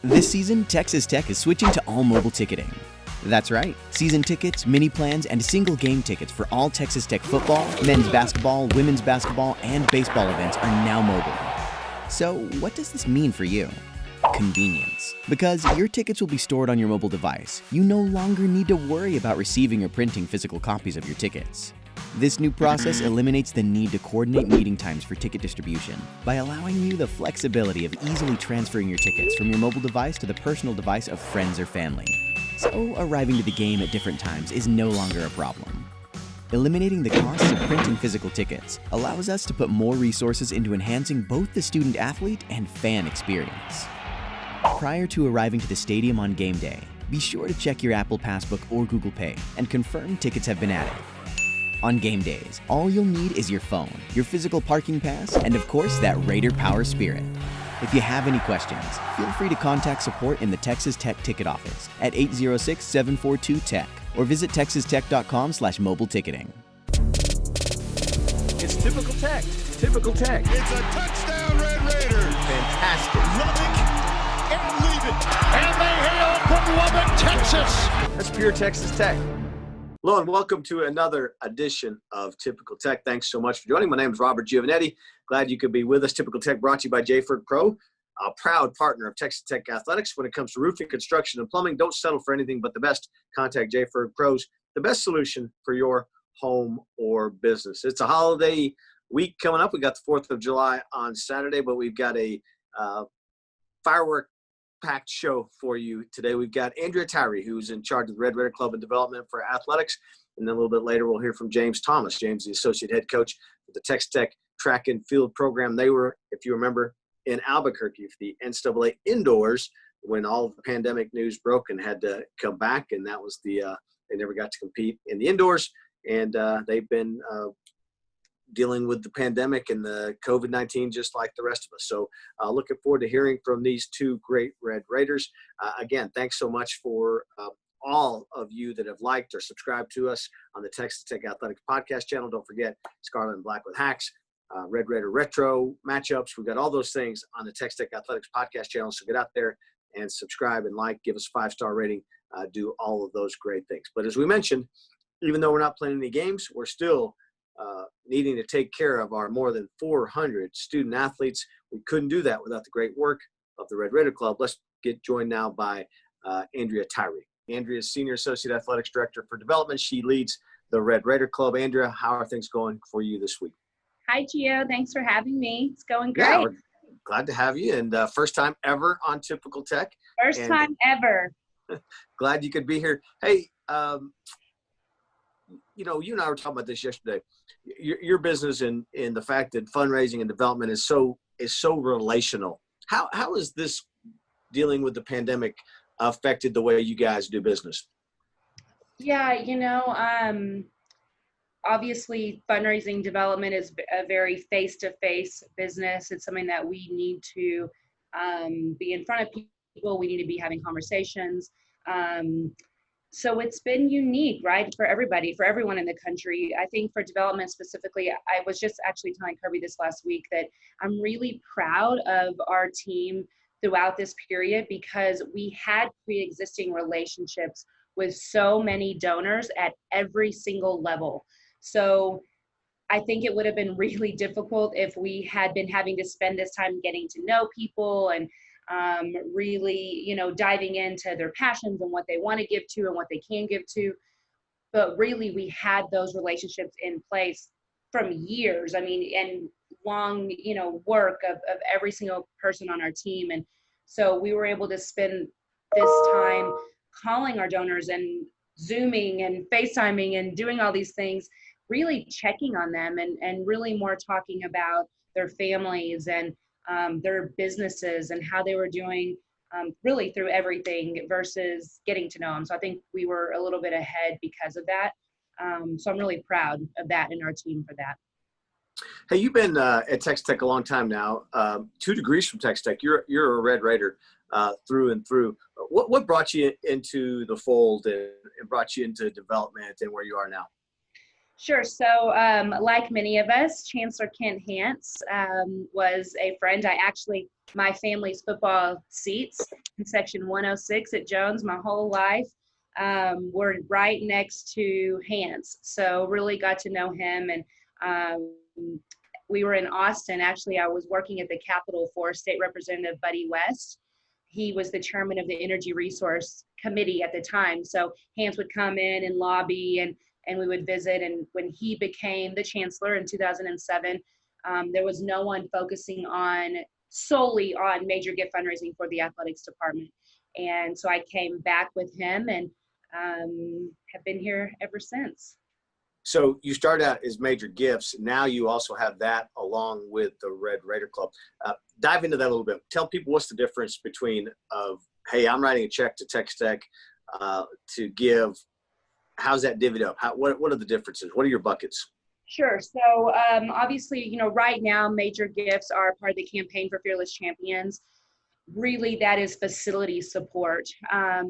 This season, Texas Tech is switching to all mobile ticketing. That's right, season tickets, mini plans, and single game tickets for all Texas Tech football, men's basketball, women's basketball, and baseball events are now mobile. So, what does this mean for you? Convenience. Because your tickets will be stored on your mobile device, you no longer need to worry about receiving or printing physical copies of your tickets. This new process eliminates the need to coordinate meeting times for ticket distribution by allowing you the flexibility of easily transferring your tickets from your mobile device to the personal device of friends or family. So, arriving to the game at different times is no longer a problem. Eliminating the costs of printing physical tickets allows us to put more resources into enhancing both the student-athlete and fan experience. Prior to arriving to the stadium on game day, be sure to check your Apple Passbook or Google Pay and confirm tickets have been added. On game days, all you'll need is your phone, your physical parking pass, and of course that Raider Power Spirit. If you have any questions, feel free to contact support in the Texas Tech ticket office at 806-742-TECH or visit texastech.com/mobile ticketing. It's Typical Tech. Typical Tech. It's a touchdown, Red Raiders. Fantastic. Lubbock and leave it. And they hail from Lubbock, Texas. That's pure Texas Tech. Hello and welcome to another edition of Typical Tech. Thanks so much for joining. My name is Robert Giovanetti. Glad you could be with us. Typical Tech brought to you by Jayford Pro, a proud partner of Texas Tech Athletics. When it comes to roofing, construction, and plumbing, don't settle for anything but the best. Contact Jayford Pros, the best solution for your home or business. It's a holiday week coming up. We got the 4th of July on Saturday, but we've got a firework-packed show for you today. We've got Andrea Tyree, who's in charge of the Red Raider Club and Development for Athletics. And then a little bit later, we'll hear from James Thomas. James, the associate head coach of the Texas Tech track and field program. They were, if you remember, in Albuquerque for the NCAA indoors when all of the pandemic news broke and had to come back. And that was they never got to compete in the indoors. And they've been dealing with the pandemic and the COVID-19 just like the rest of us. So looking forward to hearing from these two great Red Raiders. Again, thanks so much for all of you that have liked or subscribed to us on the Texas Tech Athletics podcast channel. Don't forget Scarlet and Black with Hacks, Red Raider Retro matchups. We've got all those things on the Texas Tech Athletics podcast channel. So get out there and subscribe and like, give us a 5-star rating, do all of those great things. But as we mentioned, even though we're not playing any games, we're still needing to take care of our more than 400 student athletes. We couldn't do that without the great work of the Red Raider Club. Let's get joined now by Andrea Tyree. Andrea is Senior Associate Athletics Director for Development. She leads the Red Raider Club. Andrea, how are things going for you this week? Hi, Gio. Thanks for having me. It's going great. Yeah, we're glad to have you. And first time ever on Typical Tech. First time ever. Glad you could be here. Hey, you and I were talking about this yesterday. Your business and the fact that fundraising and development is so relational. How is this dealing with the pandemic affected the way you guys do business? Yeah, obviously fundraising development is a very face-to-face business. It's something that we need to be in front of people. We need to be having conversations. So it's been unique, right, for everybody, for everyone in the country. I think for development specifically, I was just actually telling Kirby this last week that I'm really proud of our team throughout this period because we had pre-existing relationships with so many donors at every single level. So I think it would have been really difficult if we had been having to spend this time getting to know people and really, diving into their passions and what they want to give to and what they can give to. But really, we had those relationships in place from years. I mean, and long, work of every single person on our team. And so we were able to spend this time calling our donors and Zooming and FaceTiming and doing all these things, really checking on them and really more talking about their families and their businesses and how they were doing really through everything versus getting to know them. So I think we were a little bit ahead because of that. So I'm really proud of that and our team for that. Hey, you've been at Texas Tech a long time now, 2 degrees from Texas Tech. You're a Red Raider through and through. What brought you into the fold and brought you into development and where you are now? Sure. So, like many of us, Chancellor Kent Hance was a friend. My family's football seats in section 106 at Jones my whole life were right next to Hance. So, really got to know him. And we were in Austin. Actually, I was working at the Capitol for State Representative Buddy West. He was the chairman of the Energy Resource Committee at the time. So, Hance would come in and lobby, and we would visit. And when he became the chancellor in 2007, there was no one focusing solely on major gift fundraising for the athletics department. And so I came back with him and have been here ever since. So you started out as major gifts. Now you also have that along with the Red Raider Club. Dive into that a little bit. Tell people what's the difference between hey, I'm writing a check to Texas Tech to give. How's that divvied up? What are the differences? What are your buckets? Sure. So obviously, right now, major gifts are part of the campaign for Fearless Champions. Really, that is facility support.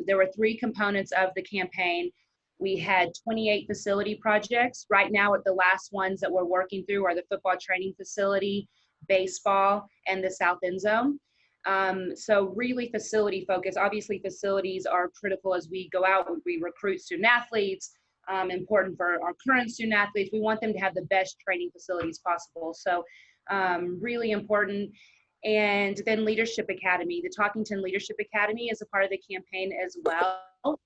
There were 3 components of the campaign. We had 28 facility projects. Right now, the last ones that we're working through are the football training facility, baseball, and the South End Zone. So really facility focus. Obviously, facilities are critical as we go out. We recruit student athletes, important for our current student athletes. We want them to have the best training facilities possible. So really important. And then Leadership Academy. The Talkington Leadership Academy is a part of the campaign as well.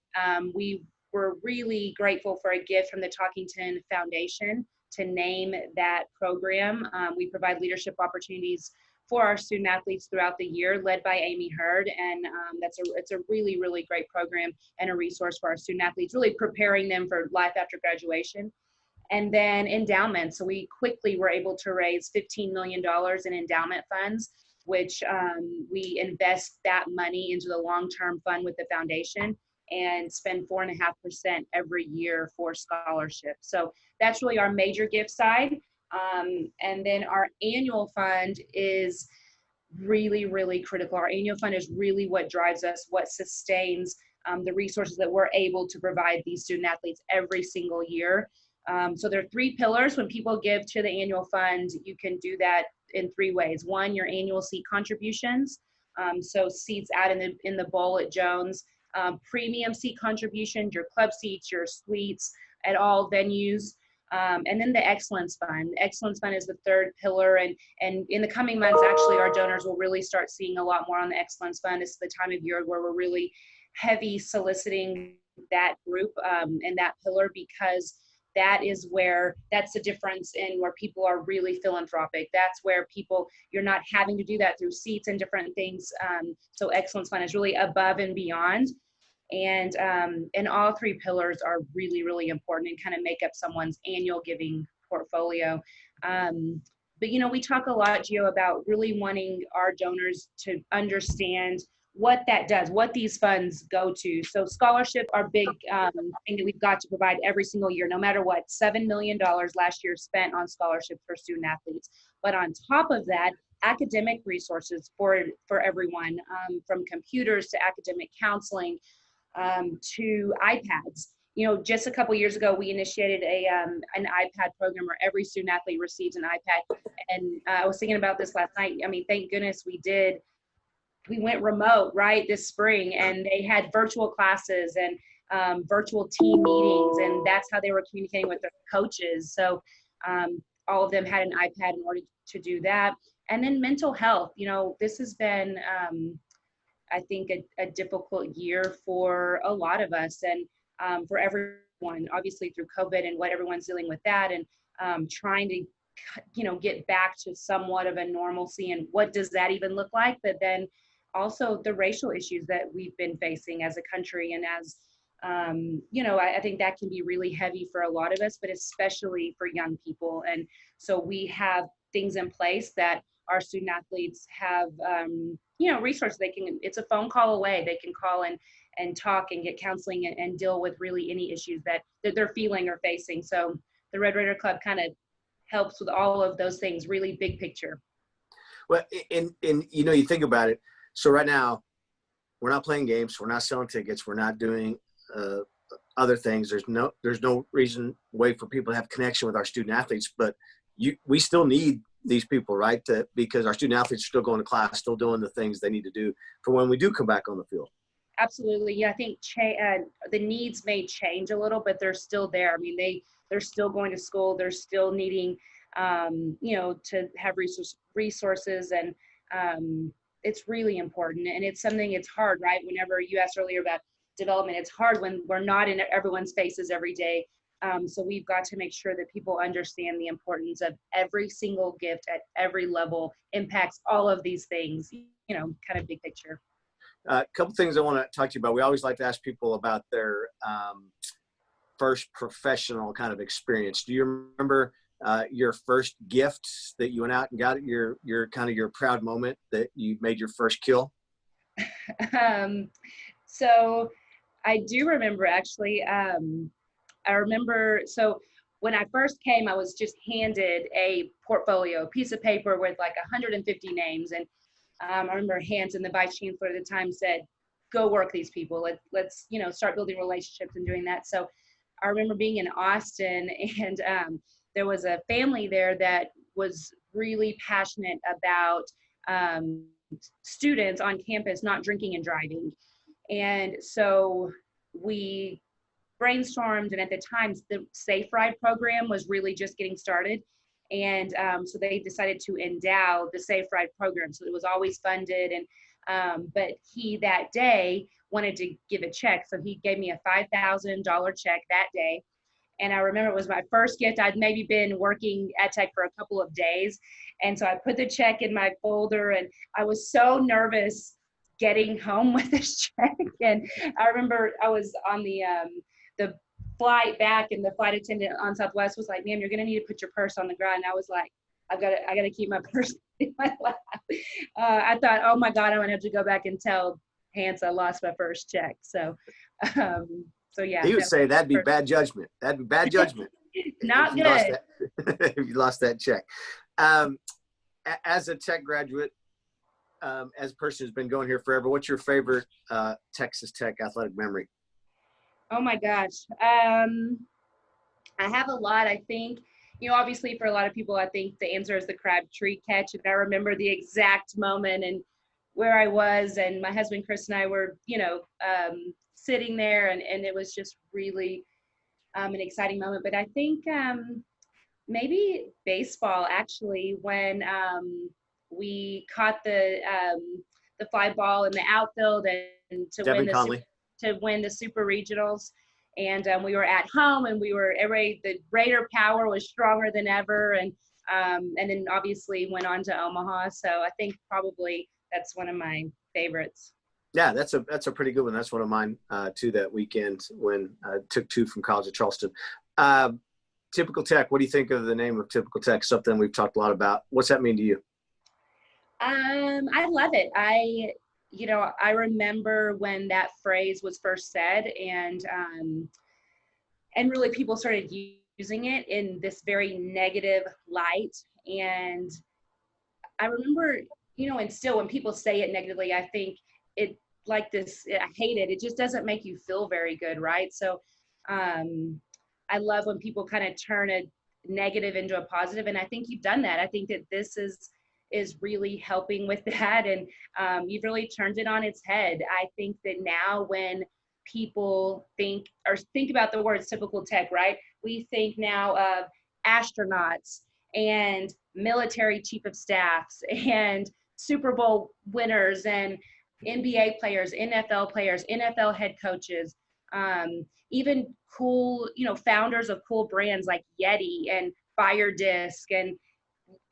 We were really grateful for a gift from the Talkington Foundation to name that program. We provide leadership opportunities for our student athletes throughout the year, led by Amy Hurd. And it's a really, really great program and a resource for our student athletes, really preparing them for life after graduation. And then endowment. So we quickly were able to raise $15 million in endowment funds, which we invest that money into the long-term fund with the foundation and spend 4.5% every year for scholarships. So that's really our major gift side. And then our annual fund is really, really critical. Our annual fund is really what drives us, what sustains the resources that we're able to provide these student athletes every single year. So there are 3 pillars. When people give to the annual fund, you can do that in 3 ways. 1, your annual seat contributions. So seats out in the bowl at Jones, premium seat contributions, your club seats, your suites at all venues. And then the Excellence Fund. The Excellence Fund is the 3rd pillar. And in the coming months, actually, our donors will really start seeing a lot more on the Excellence Fund. It's the time of year where we're really heavy soliciting that group and that pillar, because that's the difference in where people are really philanthropic. That's where you're not having to do that through seats and different things. So Excellence Fund is really above and beyond. And all 3 pillars are really, really important and kind of make up someone's annual giving portfolio. But, we talk a lot, Gio, about really wanting our donors to understand what that does, what these funds go to. So scholarship, our big thing that we've got to provide every single year, no matter what. $7 million last year spent on scholarships for student athletes. But on top of that, academic resources for everyone, from computers to academic counseling, to iPads. Just a couple years ago, we initiated an iPad program where every student athlete receives an iPad. And I was thinking about this last night. I mean, thank goodness we went remote, right, this spring, and they had virtual classes and virtual team meetings, and that's how they were communicating with their coaches. So all of them had an iPad in order to do that. And then mental health. This has been I think a difficult year for a lot of us and for everyone, obviously through COVID and what everyone's dealing with that, and trying to, get back to somewhat of a normalcy, and what does that even look like? But then also the racial issues that we've been facing as a country, and as, I think that can be really heavy for a lot of us, but especially for young people. And so we have things in place that our student athletes have, resources. It's a phone call away. They can call and talk and get counseling and deal with really any issues that they're feeling or facing. So the Red Raider Club kind of helps with all of those things, really big picture. Well, and you think about it. So right now, we're not playing games. We're not selling tickets. We're not doing other things. There's no way for people to have connection with our student athletes, but we still need these people, right? Because our student athletes are still going to class, still doing the things they need to do for when we do come back on the field. Absolutely. Yeah, I think the needs may change a little, but they're still there. I mean, they're still going to school. They're still needing, to have resources, and it's really important. And it's something, it's hard, right? Whenever you asked earlier about development, it's hard when we're not in everyone's faces every day. So we've got to make sure that people understand the importance of every single gift at every level impacts all of these things, kind of big picture. A couple things I want to talk to you about. We always like to ask people about their first professional kind of experience. Do you remember your first gift that you went out and got, your proud moment that you made your first kill? So I do remember, actually. I remember, so when I first came, I was just handed a portfolio, a piece of paper with like 150 names. And I remember Hanson, the vice chancellor at the time, said, go work these people. Let's start building relationships and doing that. So I remember being in Austin, and there was a family there that was really passionate about students on campus not drinking and driving. And so we brainstormed, and at the time the Safe Ride program was really just getting started, and so they decided to endow the Safe Ride program. So it was always funded, and but he that day wanted to give a check, so he gave me a $5,000 check that day. And I remember it was my first gift. I'd maybe been working at Tech for a couple of days, and so I put the check in my folder, and I was so nervous getting home with this check. And I remember I was on the flight back, and the flight attendant on Southwest was like, ma'am, you're going to need to put your purse on the ground. And I was like, I got to keep my purse in my lap. I thought, oh my God, I'm going to have to go back and tell Hans I lost my first check. So yeah. He would say that'd be bad judgment. That'd be bad judgment. Not good. If you lost that check. As a Tech graduate, as a person who's been going here forever, what's your favorite Texas Tech athletic memory? Oh my gosh. I have a lot. I think, obviously for a lot of people, I think the answer is the Crabtree catch. And I remember the exact moment and where I was, and my husband, Chris, and I were, sitting there, and it was just really an exciting moment. But I think maybe baseball, actually, when we caught the fly ball in the outfield and to win the super regionals. And we were at home, and the Raider power was stronger than ever. And then obviously went on to Omaha. So I think probably that's one of my favorites. Yeah, that's a pretty good one. That's one of mine too, that weekend when I took two from College of Charleston. Typical Tech, what do you think of the name of Typical Tech? Something we've talked a lot about. What's that mean to you? I love it. I remember when that phrase was first said, and really people started using it in this very negative light. And I remember, and still when people say it negatively, I think it like this, I hate it. It just doesn't make you feel very good, right? So I love when people kind of turn a negative into a positive, and I think you've done that. I think that this is really helping with that, and you've really turned it on its head. I think that now when people think about the words Typical Tech, right? We think now of astronauts and military chief of staffs and Super Bowl winners and NBA players, NFL players, NFL head coaches, even cool, founders of cool brands like Yeti and Fire Disc, and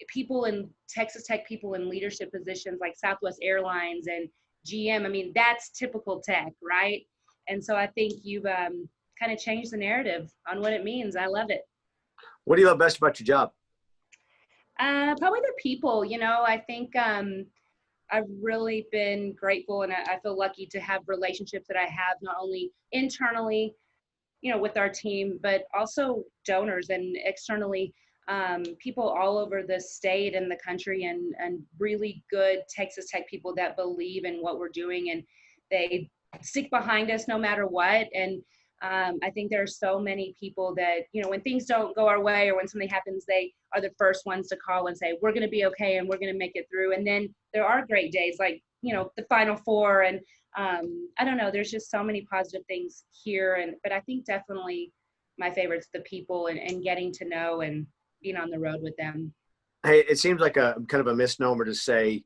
people in Texas Tech, people in leadership positions like Southwest Airlines and GM. I mean, that's Typical Tech, right? And so I think you've kind of changed the narrative on what it means. I love it. What do you love best about your job? Probably the people. I think I've really been grateful, and I feel lucky to have relationships that I have not only internally, with our team, but also donors and externally, people all over the state and the country, and really good Texas Tech people that believe in what we're doing, and they stick behind us no matter what. And I think there are so many people that, when things don't go our way or when something happens, they are the first ones to call and say, we're going to be okay and we're going to make it through. And then there are great days like, the Final Four. And I don't know, there's just so many positive things here. But I think definitely my favorite's the people and getting to know and being on the road with them. Hey, it seems like a kind of a misnomer to say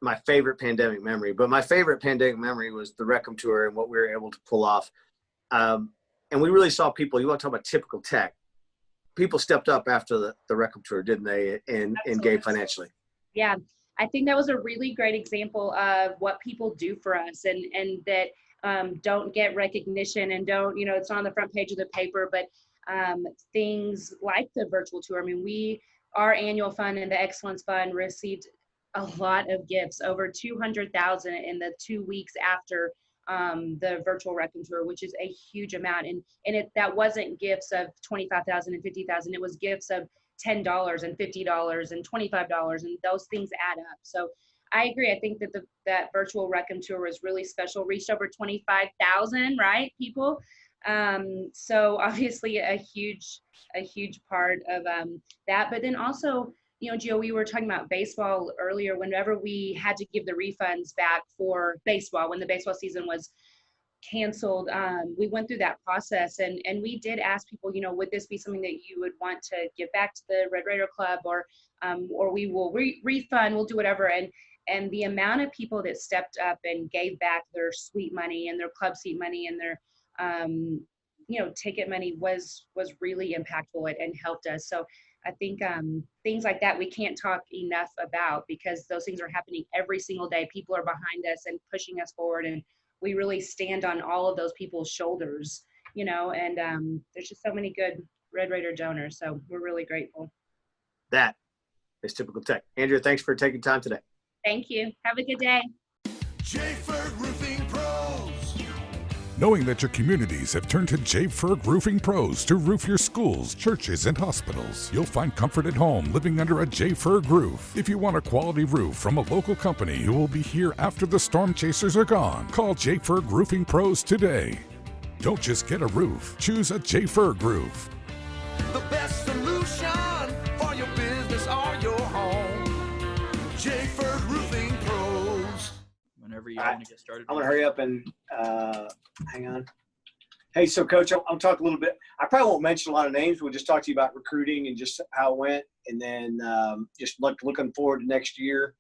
my favorite pandemic memory, but my favorite pandemic memory was the Reckham Tour and what we were able to pull off. And we really saw people, you want to talk about typical Tech, people stepped up after the Reckham Tour, didn't they, and gave financially. Yeah, I think that was a really great example of what people do for us and that don't get recognition and don't, it's not on the front page of the paper, but things like the virtual tour. I mean, our annual fund and the Excellence Fund received a lot of gifts, over 200,000 in the 2 weeks after the virtual Reckham Tour, which is a huge amount. And that wasn't gifts of 25,000 and 50,000. It was gifts of $10 and $50 and $25, and those things add up. So I agree. I think that that virtual Reckham Tour was really special, reached over 25,000, right, people. So obviously a huge part of that. But then also, Gio, we were talking about baseball earlier. Whenever we had to give the refunds back for baseball, when the baseball season was canceled, we went through that process and we did ask people, would this be something that you would want to give back to the Red Raider Club, or we will refund, we'll do whatever. And the amount of people that stepped up and gave back their suite money and their club seat money and their ticket money was really impactful and helped us. So I think things like that we can't talk enough about, because those things are happening every single day. People are behind us and pushing us forward, and we really stand on all of those people's shoulders, and there's just so many good Red Raider donors. So we're really grateful. That is typical Tech. Andrea, thanks for taking time today. Thank you. Have a good day. J. Ferg Roofing Pros. Knowing that your communities have turned to J. Ferg Roofing Pros to roof your schools, churches, and hospitals, you'll find comfort at home living under a J. Ferg roof. If you want a quality roof from a local company who will be here after the storm chasers are gone, call J. Ferg Roofing Pros today. Don't just get a roof, choose a J. Ferg roof. The best solution for your business or your home. J. Ferg Roofing Pros. Whenever you want to get started. I'm going to hurry up and hang on. Hey, so Coach, I'll talk a little bit. I probably won't mention a lot of names. We'll just talk to you about recruiting and just how it went, and then just looking forward to next year.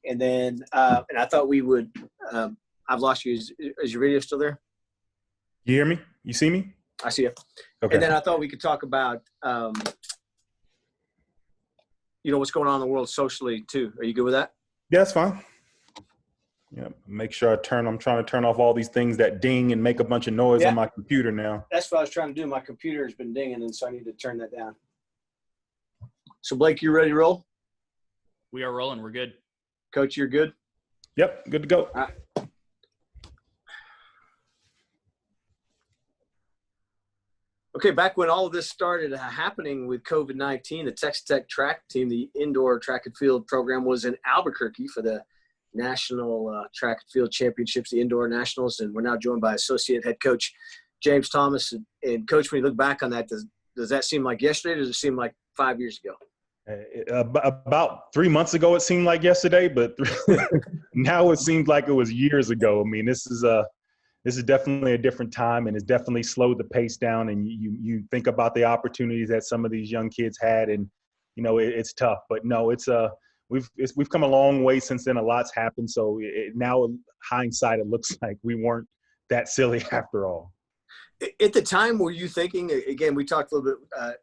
And then and I thought we would I've lost you. Is your video still there? You hear me? You see me? I see you. Okay. And then I thought we could talk about what's going on in the world socially too. Are you good with that? Yeah, that's fine. Yeah, make sure I'm trying to turn off all these things that ding and make a bunch of noise on my computer now. That's what I was trying to do. My computer has been dinging, and so I need to turn that down. So, Blake, you ready to roll? We are rolling. We're good. Coach, you're good? Yep, good to go. All right. Okay, back when all of this started happening with COVID-19, the Texas Tech track team, the indoor track and field program, was in Albuquerque for the National Track and Field Championships, the Indoor Nationals, and we're now joined by Associate Head Coach James Thomas. And Coach, when you look back on that, does that seem like yesterday, or does it seem like 5 years ago? About 3 months ago, it seemed like yesterday, but now it seems like it was years ago. I mean, this is definitely a different time, and it's definitely slowed the pace down. And you think about the opportunities that some of these young kids had, and it's tough. But no, we've come a long way since then. A lot's happened. So now, in hindsight, it looks like we weren't that silly after all. At the time, were you thinking? Again, we talked a little bit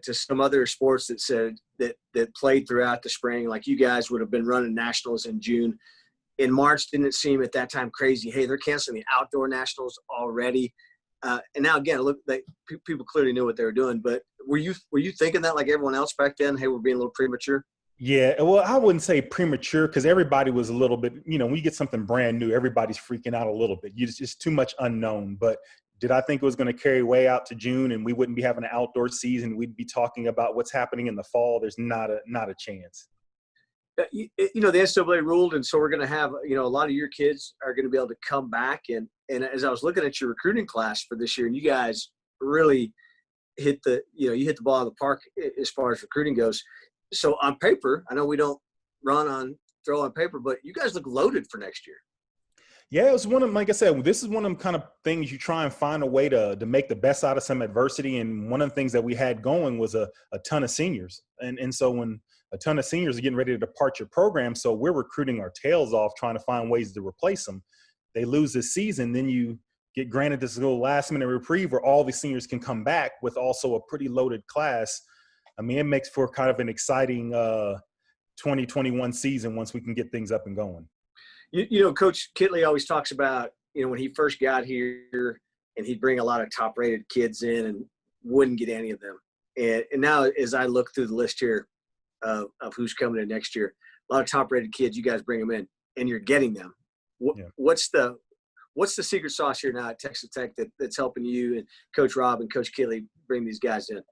to some other sports that said that played throughout the spring, like you guys would have been running nationals in June. In March, didn't it seem at that time crazy? Hey, they're canceling the outdoor nationals already. And now again, look, people clearly knew what they were doing. But were you thinking that like everyone else back then? Hey, we're being a little premature. Yeah, well, I wouldn't say premature, because everybody was a little bit. When you get something brand new, everybody's freaking out a little bit. It's just too much unknown. But did I think it was going to carry way out to June and we wouldn't be having an outdoor season? We'd be talking about what's happening in the fall. There's not a chance. You know, the NCAA ruled, and so we're going to have, you know, a lot of your kids are going to be able to come back. And as I was looking at your recruiting class for this year, and you guys really you hit the ball out of the park as far as recruiting goes. So on paper, I know we don't throw on paper, but you guys look loaded for next year. Yeah, it was one of them, like I said, this is one of them kind of things you try and find a way to make the best out of some adversity. And one of the things that we had going was a ton of seniors. And so when a ton of seniors are getting ready to depart your program, so we're recruiting our tails off trying to find ways to replace them. They lose this season, then you get granted this little last-minute reprieve where all the seniors can come back with also a pretty loaded class. I mean, it makes for kind of an exciting 2021 season once we can get things up and going. You know, Coach Kittley always talks about, you know, when he first got here and he'd bring a lot of top-rated kids in and wouldn't get any of them. And now as I look through the list here of who's coming in next year, a lot of top-rated kids, you guys bring them in and you're getting them. What's the secret sauce here now at Texas Tech that's helping you and Coach Rob and Coach Kittley bring these guys in?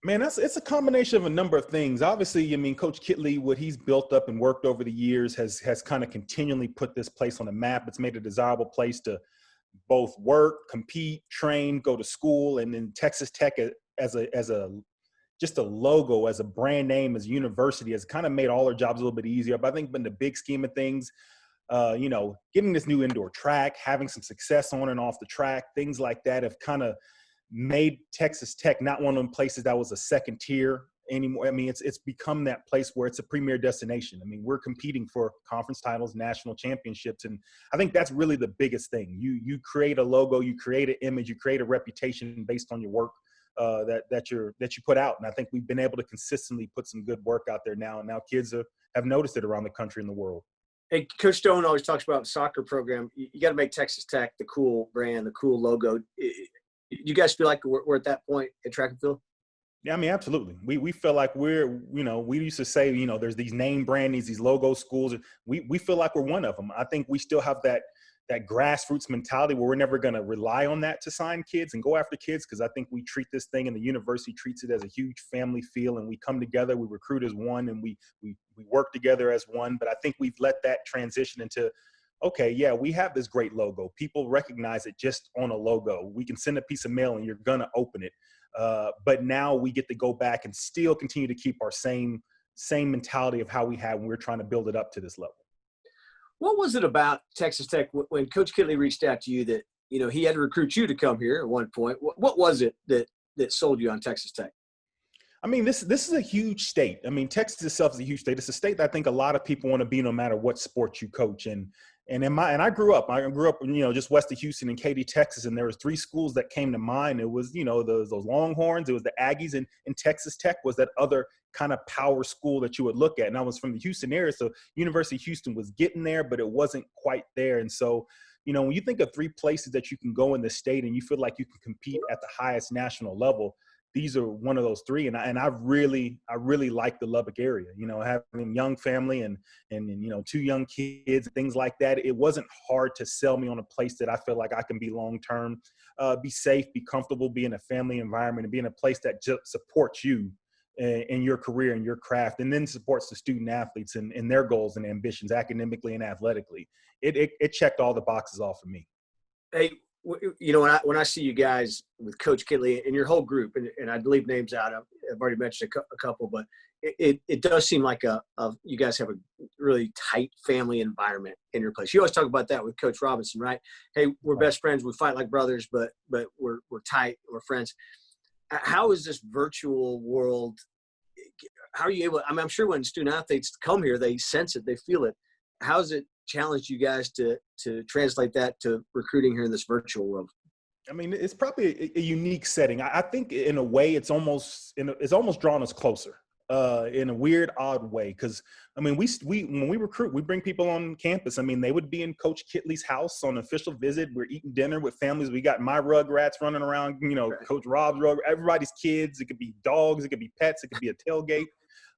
Man, it's a combination of a number of things. Obviously, I mean, Coach Kittley, what he's built up and worked over the years has kind of continually put this place on the map. It's made a desirable place to both work, compete, train, go to school, and then Texas Tech as just a logo, as a brand name, as a university, has kind of made all our jobs a little bit easier. But I think in the big scheme of things, you know, getting this new indoor track, having some success on and off the track, things like that have kind of made Texas Tech not one of them places that was a second tier anymore. I mean, it's become that place where it's a premier destination. I mean, we're competing for conference titles, national championships, and I think that's really the biggest thing. You create a logo, you create an image, you create a reputation based on your work that you put out. And I think we've been able to consistently put some good work out there now. And now kids have noticed it around the country and the world. Hey, Coach Stone always talks about the soccer program. You got to make Texas Tech the cool brand, the cool logo. You guys feel like we're at that point at track and field? Yeah, I mean, absolutely. We feel like we're, you know, we used to say, you know, there's these name brandings, these logo schools. We feel like we're one of them. I think we still have that grassroots mentality where we're never going to rely on that to sign kids and go after kids, because I think we treat this thing, and the university treats it as a huge family feel, and we come together, we recruit as one, and we work together as one. But I think we've let that transition into, okay, yeah, we have this great logo. People recognize it just on a logo. We can send a piece of mail and you're going to open it. But now we get to go back and still continue to keep our same mentality of how we had when we were trying to build it up to this level. What was it about Texas Tech when Coach Kittley reached out to you that, you know, he had to recruit you to come here at one point? What was it that sold you on Texas Tech? I mean, this is a huge state. I mean, Texas itself is a huge state. It's a state that I think a lot of people want to be no matter what sport you coach. And I grew up, you know, just west of Houston in Katy, Texas, and there was 3 schools that came to mind. It was, you know, those Longhorns, it was the Aggies, and Texas Tech was that other kind of power school that you would look at. And I was from the Houston area, so University of Houston was getting there, but it wasn't quite there. And so, you know, when you think of 3 places that you can go in the state and you feel like you can compete at the highest national level, these are one of those 3. And I really like the Lubbock area, you know, having a young family and, you know, 2 young kids, things like that. It wasn't hard to sell me on a place that I feel like I can be long-term, be safe, be comfortable, be in a family environment, and be in a place that just supports you in your career and your craft, and then supports the student athletes and their goals and ambitions academically and athletically. It checked all the boxes off for me. Hey, you know, when I see you guys with Coach Kittley and your whole group, and I believe names out, I've already mentioned a couple, but it does seem like you guys have a really tight family environment in your place. You always talk about that with Coach Robinson, right? Hey, we're best friends, we fight like brothers, but we're tight, we're friends. How is this virtual world? How are you able? I mean, I'm sure when student athletes come here, they sense it, they feel it. How's it challenged you guys to translate that to recruiting here in this virtual world? I mean, it's probably a unique setting. I think in a way it's almost drawn us closer in a weird, odd way. Because I mean, we when we recruit, we bring people on campus. I mean, they would be in Coach Kittley's house on an official visit. We're eating dinner with families. We got my Rugrats running around, you know, right. Coach Rob's Rugrats, everybody's kids. It could be dogs, it could be pets, it could be a tailgate.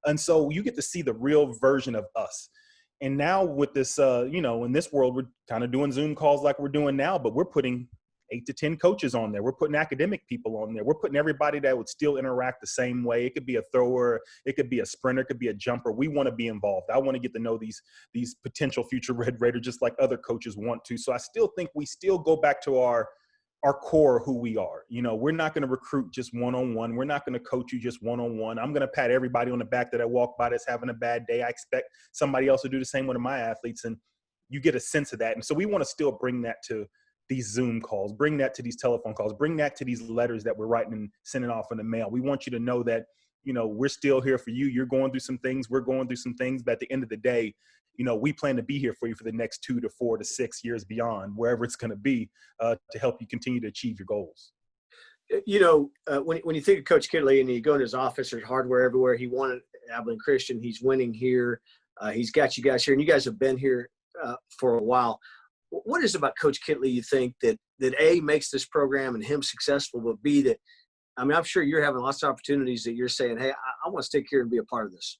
And so you get to see the real version of us. And now with this, you know, in this world, we're kind of doing Zoom calls like we're doing now, but we're putting 8 to 10 coaches on there. We're putting academic people on there. We're putting everybody that would still interact the same way. It could be a thrower, it could be a sprinter, it could be a jumper. We want to be involved. I want to get to know these potential future Red Raiders just like other coaches want to. So I still think we still go back to our core of who we are. You know, we're not going to recruit just one-on-one. We're not going to coach you just one-on-one. I'm going to pat everybody on the back that I walk by that's having a bad day. I expect somebody else to do the same one of my athletes, and you get a sense of that. And so we want to still bring that to these Zoom calls, bring that to these telephone calls, bring that to these letters that we're writing and sending off in the mail. We want you to know that, you know, we're still here for you. You're going through some things. We're going through some things. But at the end of the day, you know, we plan to be here for you for the next 2 to 4 to 6 years beyond, wherever it's going to be, to help you continue to achieve your goals. You know, when you think of Coach Kittley and you go in his office, there's hardware everywhere. He won at Abilene Christian. He's winning here. He's got you guys here, and you guys have been here for a while. What is it about Coach Kittley you think that A, makes this program and him successful, but B, that, I mean, I'm sure you're having lots of opportunities that you're saying, hey, I want to stick here and be a part of this.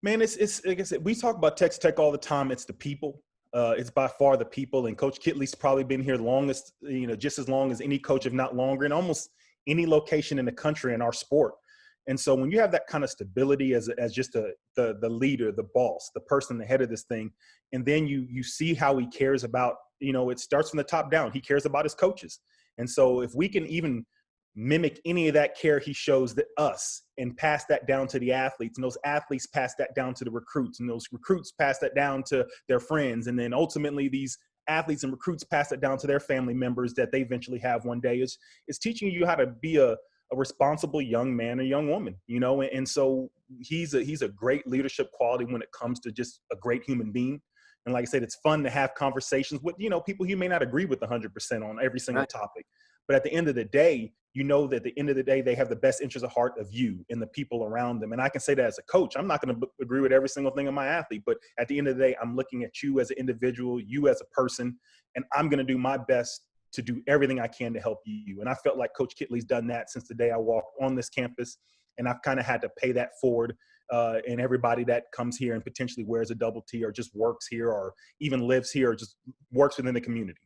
Man, it's like I said, we talk about Texas Tech all the time. It's the people. It's by far the people. And Coach Kittley's probably been here longest, you know, just as long as any coach, if not longer, in almost any location in the country in our sport. And so when you have that kind of stability as just the leader, the boss, the person, the head of this thing, and then you see how he cares about, you know, it starts from the top down. He cares about his coaches. And so if we can even mimic any of that care he shows us and pass that down to the athletes, and those athletes pass that down to the recruits, and those recruits pass that down to their friends, and then ultimately these athletes and recruits pass that down to their family members that they eventually have one day, is teaching you how to be a responsible young man or young woman, you know. And so he's a great leadership quality when it comes to just a great human being. And like I said, it's fun to have conversations with, you know, people you may not agree with 100% on every single topic. But at the end of the day, you know that at the end of the day, they have the best interest of heart of you and the people around them. And I can say that as a coach. I'm not going to agree with every single thing of my athlete, but at the end of the day, I'm looking at you as an individual, you as a person, and I'm going to do my best to do everything I can to help you. And I felt like Coach Kittley's done that since the day I walked on this campus, and I've kind of had to pay that forward. And everybody that comes here and potentially wears a double T or just works here or even lives here or just works within the community.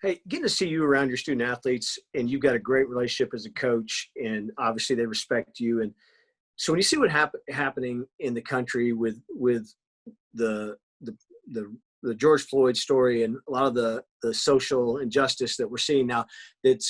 Hey, getting to see you around your student athletes, and you've got a great relationship as a coach, and obviously they respect you. And so when you see what happening in the country with the George Floyd story and a lot of the social injustice that we're seeing now, that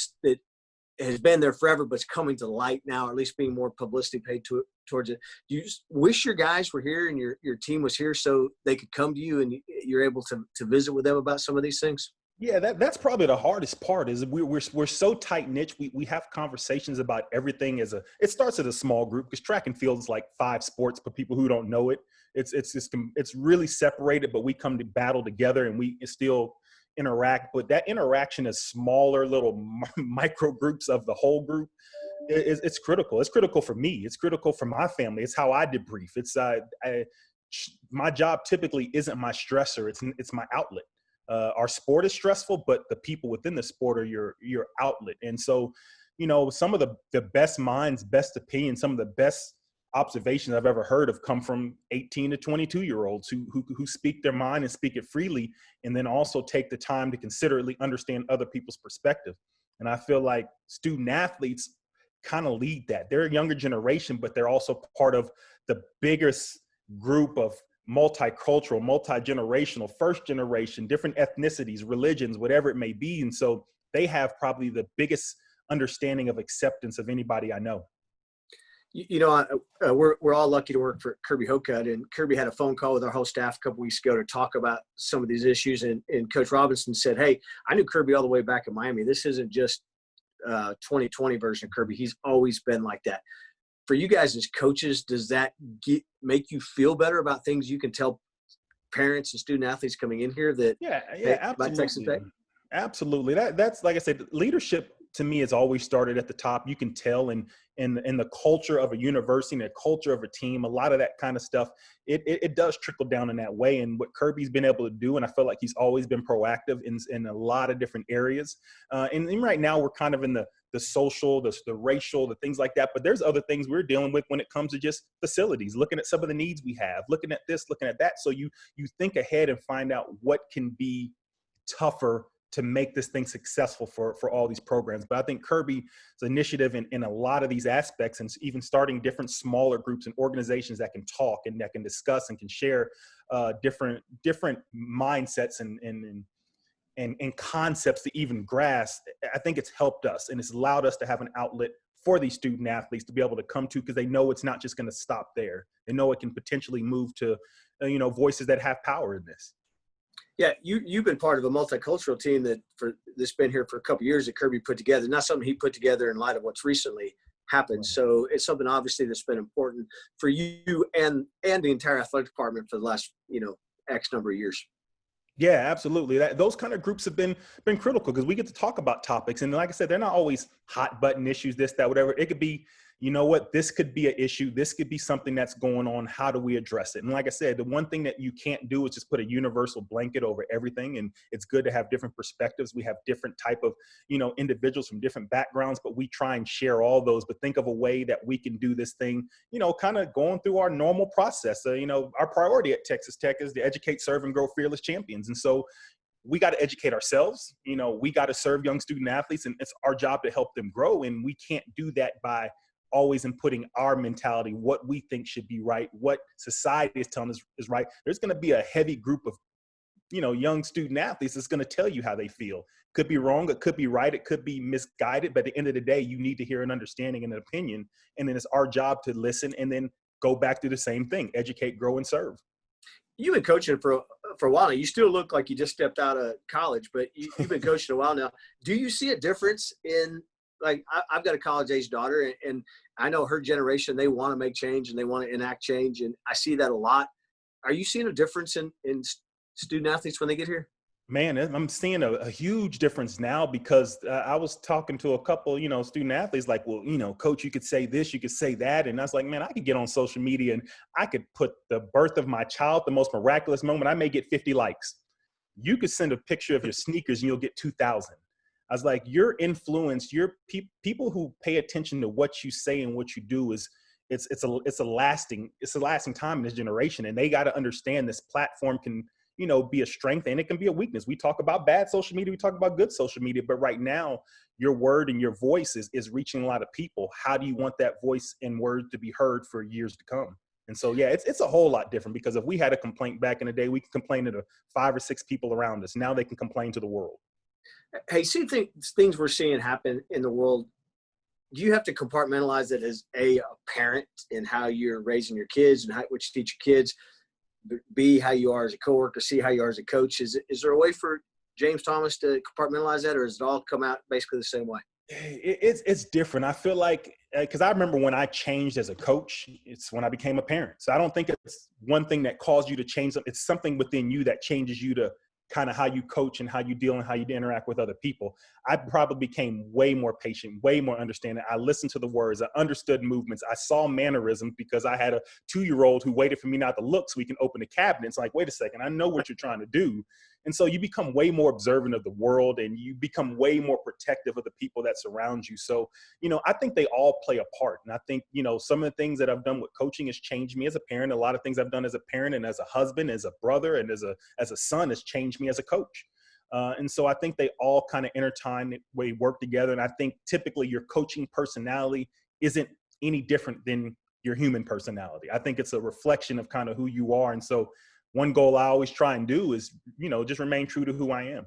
has been there forever, but it's coming to light now, or at least being more publicity paid towards it. Do you just wish your guys were here and your team was here so they could come to you and you're able to visit with them about some of these things? Yeah, that's probably the hardest part. Is we're so tight knit. We have conversations about everything it starts as a small group, because track and field is like 5 sports for people who don't know it. It's really separated, but we come to battle together and we still interact. But that interaction is smaller little micro groups of the whole group. It's critical. It's critical for me. It's critical for my family. It's how I debrief. It's my job typically isn't my stressor. It's my outlet. Our sport is stressful, but the people within the sport are your outlet. And so, you know, some of the best minds, best opinions, some of the best observations I've ever heard have come from 18 to 22-year-olds who speak their mind and speak it freely, and then also take the time to considerately understand other people's perspective. And I feel like student athletes kind of lead that. They're a younger generation, but they're also part of the biggest group of multicultural, multi-generational, first generation, different ethnicities, religions, whatever it may be. And so they have probably the biggest understanding of acceptance of anybody I know. You know, we're all lucky to work for Kirby Hocutt, and Kirby had a phone call with our whole staff a couple weeks ago to talk about some of these issues. And Coach Robinson said, hey, I knew Kirby all the way back in Miami. This isn't just 2020 version of Kirby. He's always been like that. For you guys as coaches, does that make you feel better about things you can tell parents and student athletes coming in here that absolutely. Texas Tech? Absolutely. That's like I said, leadership to me has always started at the top. You can tell in the culture of a university and the culture of a team, a lot of that kind of stuff, it does trickle down in that way. And what Kirby's been able to do, and I feel like he's always been proactive in a lot of different areas. And right now we're kind of in the social, the racial, the things like that. But there's other things we're dealing with when it comes to just facilities, looking at some of the needs we have, looking at this, looking at that. So you think ahead and find out what can be tougher to make this thing successful for all these programs. But I think Kirby's initiative in a lot of these aspects, and even starting different smaller groups and organizations that can talk and that can discuss and can share different mindsets and concepts to even grasp, I think it's helped us, and it's allowed us to have an outlet for these student athletes to be able to come to, because they know it's not just going to stop there. They know it can potentially move to, voices that have power in this. Yeah, you've been part of a multicultural team that's been here for a couple of years that Kirby put together. Not something he put together in light of what's recently happened. So it's something obviously that's been important for you and the entire athletic department for the last X number of years. Yeah, absolutely. Those kind of groups have been critical, because we get to talk about topics, and like I said, they're not always hot button issues, this, that, whatever. It could be, this could be an issue. This could be something that's going on. How do we address it? And like I said, the one thing that you can't do is just put a universal blanket over everything. And it's good to have different perspectives. We have different type of, individuals from different backgrounds, but we try and share all those, but think of a way that we can do this thing, kind of going through our normal process. Our priority at Texas Tech is to educate, serve, and grow fearless champions. And so we got to educate ourselves. We got to serve young student athletes, and it's our job to help them grow. And we can't do that by always inputting our mentality, what we think should be right, what society is telling us is right. There's going to be a heavy group of, young student athletes that's going to tell you how they feel. Could be wrong, it could be right, it could be misguided, but at the end of the day, you need to hear an understanding and an opinion. And then it's our job to listen and then go back to the same thing, educate, grow, and serve. You've been coaching for a while now. You still look like you just stepped out of college, but you've been coaching a while now. Do you see a difference in, like, I've got a college-age daughter, and I know her generation, they want to make change and they want to enact change, and I see that a lot. Are you seeing a difference in student athletes when they get here? Man, I'm seeing a huge difference now, because I was talking to a couple, student athletes like, well, coach, you could say this, you could say that. And I was like, man, I could get on social media and I could put the birth of my child, the most miraculous moment. I may get 50 likes. You could send a picture of your sneakers and you'll get 2,000. I was like, your influence, your people who pay attention to what you say and what you do it's a lasting time in this generation. And they got to understand this platform can, be a strength and it can be a weakness. We talk about bad social media, we talk about good social media, but right now your word and your voice is reaching a lot of people. How do you want that voice and word to be heard for years to come? And so, yeah, it's a whole lot different, because if we had a complaint back in the day, we could complain to the 5 or 6 people around us. Now they can complain to the world. Hey, see things we're seeing happen in the world. Do you have to compartmentalize it as a parent in how you're raising your kids and what you teach your kids? B, how you are as a coworker, C, how you are as a coach. Is there a way for James Thomas to compartmentalize that, or does it all come out basically the same way? It's different. I feel like, because I remember when I changed as a coach, it's when I became a parent. So I don't think it's one thing that caused you to change. It's something within you that changes you to kind of how you coach and how you deal and how you interact with other people. I probably became way more patient, way more understanding. I listened to the words. I understood movements. I saw mannerisms, because I had a 2-year-old who waited for me not to look so we can open the cabinet. It's like, wait a second, I know what you're trying to do. And so you become way more observant of the world, and you become way more protective of the people that surround you. So, I think they all play a part. And I think, some of the things that I've done with coaching has changed me as a parent. A lot of things I've done as a parent and as a husband, as a brother, and as a son has changed me as a coach. And so I think they all kind of intertwine, we work together. And I think typically your coaching personality isn't any different than your human personality. I think it's a reflection of kind of who you are. And so one goal I always try and do is, just remain true to who I am.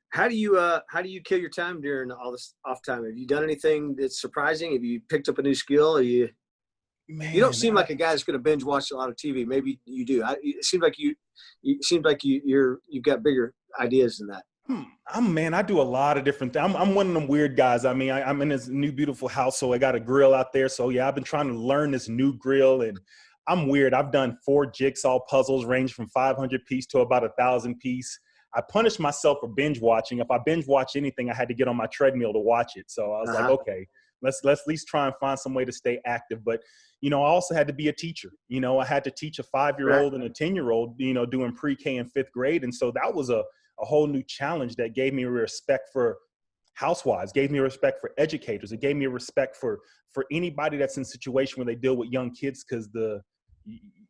How do you kill your time during all this off time? Have you done anything that's surprising? Have you picked up a new skill? You don't seem like a guy that's going to binge watch a lot of TV. Maybe you do. It seems like you've got bigger ideas than that. I do a lot of different things. I'm one of them weird guys. I mean, I'm in this new beautiful house, so I got a grill out there. So yeah, I've been trying to learn this new grill, and I'm weird. I've done 4 jigsaw puzzles, range from 500 piece to about 1,000 piece. I punished myself for binge watching. If I binge watch anything, I had to get on my treadmill to watch it. So I was like, okay, let's at least try and find some way to stay active. But, I also had to be a teacher. I had to teach a 5-year-old and a 10-year-old, doing pre-K and 5th grade. And so that was a whole new challenge that gave me a respect for housewives, gave me a respect for educators. It gave me a respect for anybody that's in a situation where they deal with young kids, because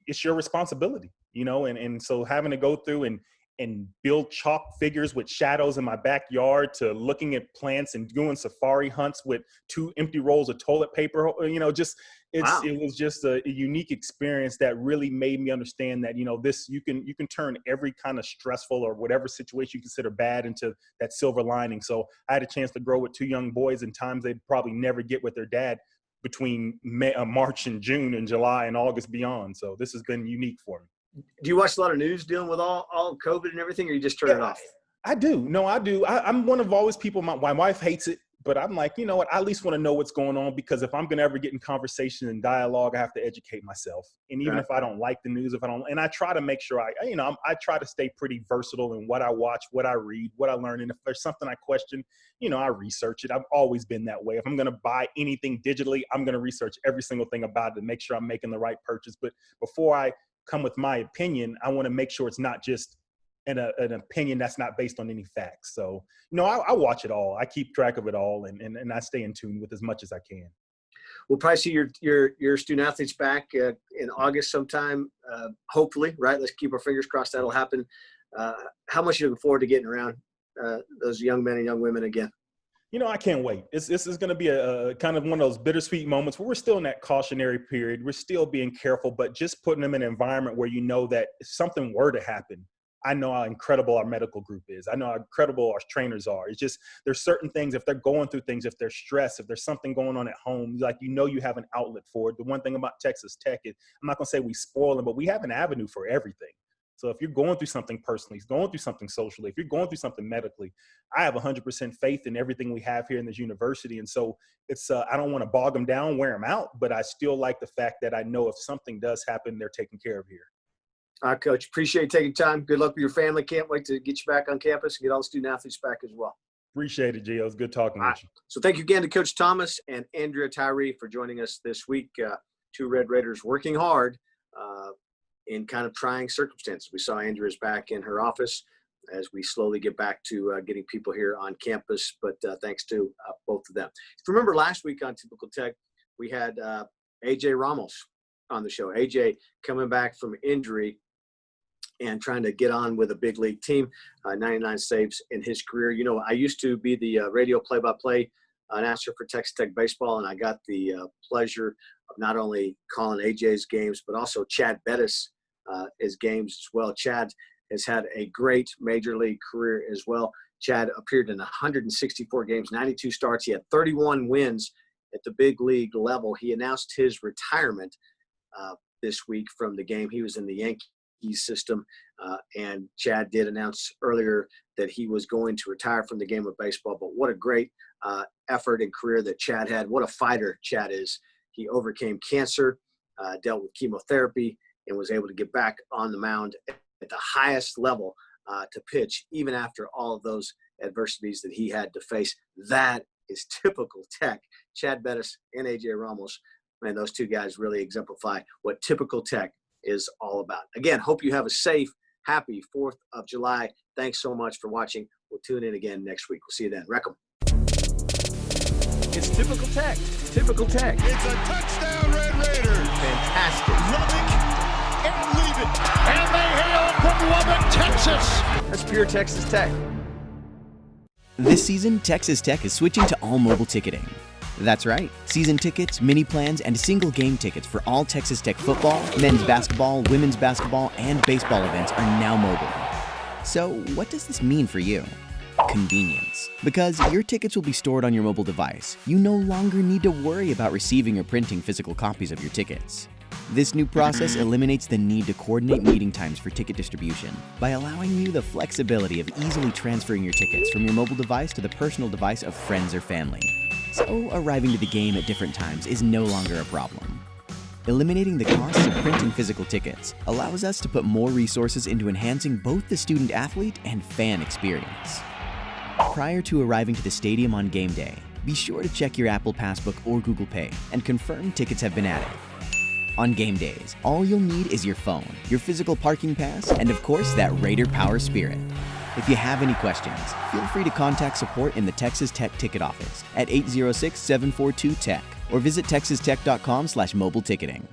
it's your responsibility, and so having to go through and and build chalk figures with shadows in my backyard to looking at plants and doing safari hunts with 2 empty rolls of toilet paper. You know, just it was just a unique experience that really made me understand that, you know, this you can turn every kind of stressful or whatever situation you consider bad into that silver lining. So I had a chance to grow with 2 young boys in times they'd probably never get with their dad between March and June and July and August beyond. So this has been unique for me. Do you watch a lot of news dealing with all COVID and everything, or you just turn it off? I do. No, I do. I'm one of always people, my wife hates it, but I'm like, you know what, I at least want to know what's going on, because if I'm going to ever get in conversation and dialogue, I have to educate myself. And even if I don't like the news, and I try to make sure I try to stay pretty versatile in what I watch, what I read, what I learn. And if there's something I question, you know, I research it. I've always been that way. If I'm going to buy anything digitally, I'm going to research every single thing about it to make sure I'm making the right purchase. But before I come with my opinion, I want to make sure it's not just an opinion that's not based on any facts. So, you know, I watch it all. I keep track of it all, and I stay in tune with as much as I can. We'll probably see your student athletes back in August sometime, hopefully, right? Let's keep our fingers crossed that'll happen. How much are you looking forward to getting around those young men and young women again? You know, I can't wait. This is going to be a kind of one of those bittersweet moments where we're still in that cautionary period. We're still being careful, but just putting them in an environment where you know that if something were to happen, I know how incredible our medical group is. I know how incredible our trainers are. It's just there's certain things, if they're going through things, if they're stressed, if there's something going on at home, like, you know, you have an outlet for it. The one thing about Texas Tech is, I'm not going to say we spoil them, but we have an avenue for everything. So if you're going through something personally, going through something socially, if you're going through something medically, I have 100% faith in everything we have here in this university. And so it's I don't want to bog them down, wear them out, but I still like the fact that I know if something does happen, they're taken care of here. All right, Coach. Appreciate taking time. Good luck with your family. Can't wait to get you back on campus and get all the student athletes back as well. Appreciate it, Gio. It was good talking with you. So thank you again to Coach Thomas and Andrea Tyree for joining us this week. 2 Red Raiders working hard in kind of trying circumstances. We saw Andrea's back in her office as we slowly get back to getting people here on campus, but thanks to both of them. If you remember last week on Typical Tech, we had AJ Ramos on the show. AJ coming back from injury and trying to get on with a big league team, 99 saves in his career. You know, I used to be the radio play-by-play announcer for Texas Tech baseball, and I got the pleasure of not only calling AJ's games, but also Chad Bettis' his games as well. Chad has had a great major league career as well. Chad appeared in 164 games, 92 starts. He had 31 wins at the big league level. He announced his retirement this week from the game. He was in the Yankees system, and Chad did announce earlier that he was going to retire from the game of baseball. But what a great effort and career that Chad had. What a fighter Chad is. He overcame cancer, dealt with chemotherapy, and was able to get back on the mound at the highest level to pitch, even after all of those adversities that he had to face. That is typical Tech. Chad Bettis and AJ Ramos, man, those 2 guys really exemplify what typical Tech is all about. Again, hope you have a safe, happy 4th of July. Thanks so much for watching. We'll tune in again next week. We'll see you then. Wreck-em. It's Typical Tech. Typical Tech. It's a touchdown, Red Raiders. Fantastic. Lubbock and leave it. And they hail from Lubbock, Texas. That's pure Texas Tech. This season, Texas Tech is switching to all mobile ticketing. That's right. Season tickets, mini plans, and single game tickets for all Texas Tech football, men's basketball, women's basketball, and baseball events are now mobile. So, what does this mean for you? Convenience. Because your tickets will be stored on your mobile device, you no longer need to worry about receiving or printing physical copies of your tickets. This new process eliminates the need to coordinate meeting times for ticket distribution by allowing you the flexibility of easily transferring your tickets from your mobile device to the personal device of friends or family. So arriving to the game at different times is no longer a problem. Eliminating the costs of printing physical tickets allows us to put more resources into enhancing both the student-athlete and fan experience. Prior to arriving to the stadium on game day, be sure to check your Apple Passbook or Google Pay and confirm tickets have been added. On game days, all you'll need is your phone, your physical parking pass, and of course that Raider Power Spirit. If you have any questions, feel free to contact support in the Texas Tech ticket office at 806-742-TECH or visit texastech.com/mobile ticketing.